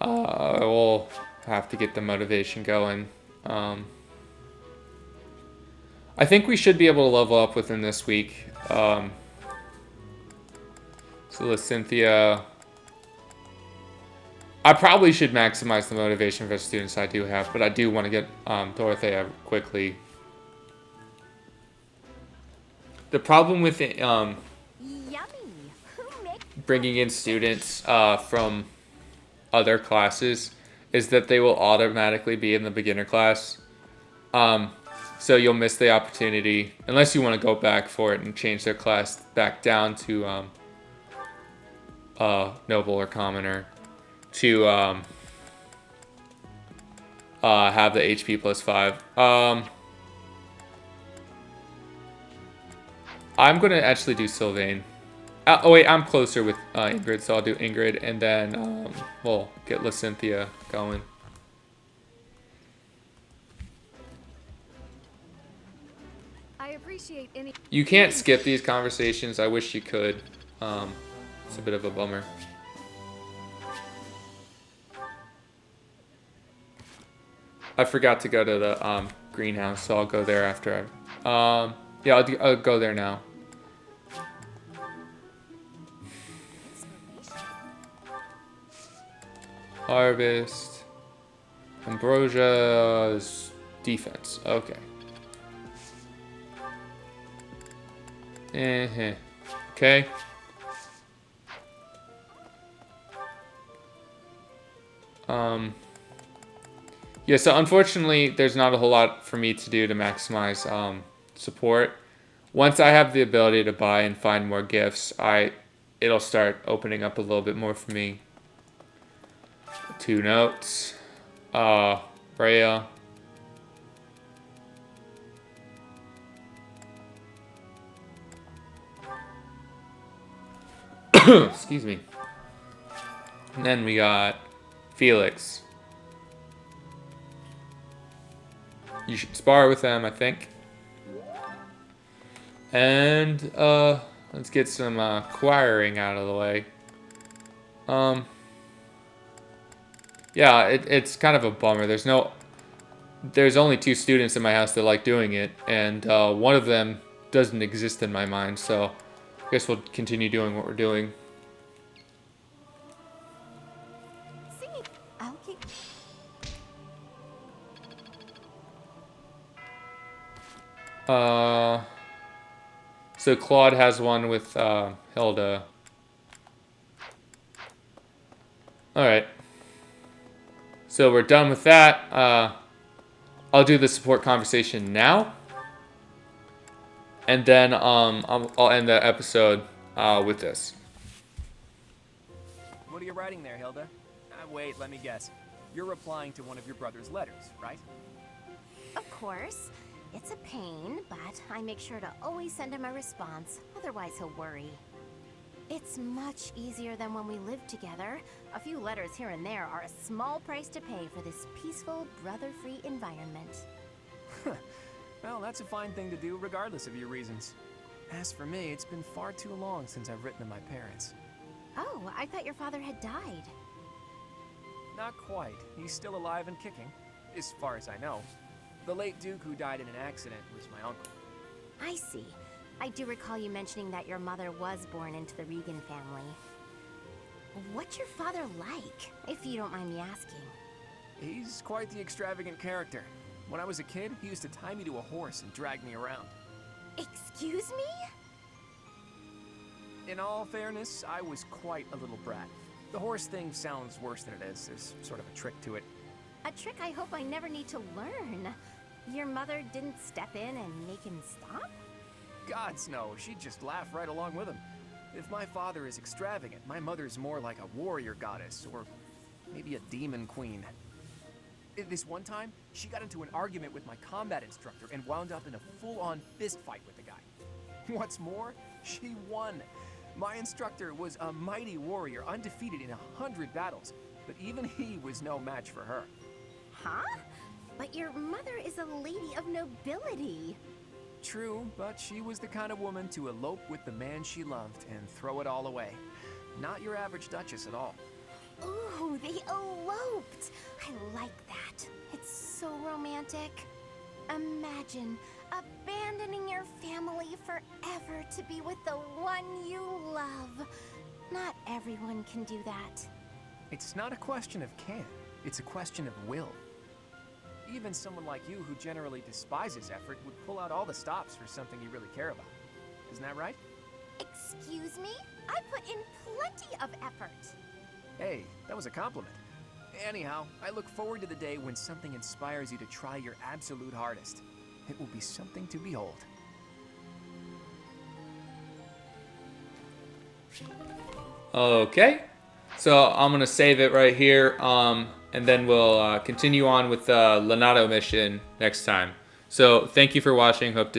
We'll have to get the motivation going. I think we should be able to level up within this week. So with Cynthia, I probably should maximize the motivation for students I do have, but I do want to get Dorothea quickly. The problem with bringing in students from other classes is that they will automatically be in the beginner class. So you'll miss the opportunity, unless you want to go back for it and change their class back down to noble or commoner, to have the HP plus 5. I'm going to actually do Sylvain. Oh wait, I'm closer with Ingrid, so I'll do Ingrid, and then we'll get Lacynthia going. I appreciate any. You can't skip these conversations. I wish you could. It's a bit of a bummer. I forgot to go to the greenhouse, so I'll go there after. Yeah, I'll go there now. Harvest. Ambrosia's defense. Okay. Okay. Yeah, so unfortunately, there's not a whole lot for me to do to maximize support. Once I have the ability to buy and find more gifts, it'll start opening up a little bit more for me. 2 notes. Rhea. Excuse me. And then we got Felix. You should spar with them, I think. And let's get some acquiring out of the way. Yeah, it's kind of a bummer. There's only 2 students in my house that like doing it, and one of them doesn't exist in my mind, so I guess we'll continue doing what we're doing. So Claude has one with Hilda. Alright. So we're done with that. I'll do the support conversation now. And then I'll end the episode with this. What are you writing there, Hilda? Wait, let me guess. You're replying to one of your brother's letters, right? Of course. It's a pain, but I make sure to always send him a response. Otherwise, he'll worry. It's much easier than when we lived together. A few letters here and there are a small price to pay for this peaceful, brother-free environment. Well, that's a fine thing to do regardless of your reasons. As for me, it's been far too long since I've written to my parents. Oh, I thought your father had died. Not quite. He's still alive and kicking, as far as I know. The late Duke who died in an accident was my uncle. I see. I do recall you mentioning that your mother was born into the Regan family. What's your father like, if you don't mind me asking? He's quite the extravagant character. When I was a kid, he used to tie me to a horse and drag me around. Excuse me? In all fairness, I was quite a little brat. The horse thing sounds worse than it is. There's sort of a trick to it. A trick I hope I never need to learn. Your mother didn't step in and make him stop? Gods no, she'd just laugh right along with him. If my father is extravagant, my mother's more like a warrior goddess, or maybe a demon queen. This one time, she got into an argument with my combat instructor and wound up in a full-on fist fight with the guy. What's more, she won. My instructor was a mighty warrior, undefeated in 100 battles, but even he was no match for her. Huh? But your mother is a lady of nobility. True, but she was the kind of woman to elope with the man she loved and throw it all away. Not your average duchess at all. Ooh, they eloped! I like that. It's so romantic. Imagine abandoning your family forever to be with the one you love. Not everyone can do that. It's not a question of can, it's a question of will. Even someone like you who generally despises effort would pull out all the stops for something you really care about. Isn't that right? Excuse me? I put in plenty of effort. Hey, that was a compliment. Anyhow, I look forward to the day when something inspires you to try your absolute hardest. It will be something to behold. Okay, so I'm gonna save it right here, and then we'll continue on with the Lonato mission next time. So thank you for watching. Hope to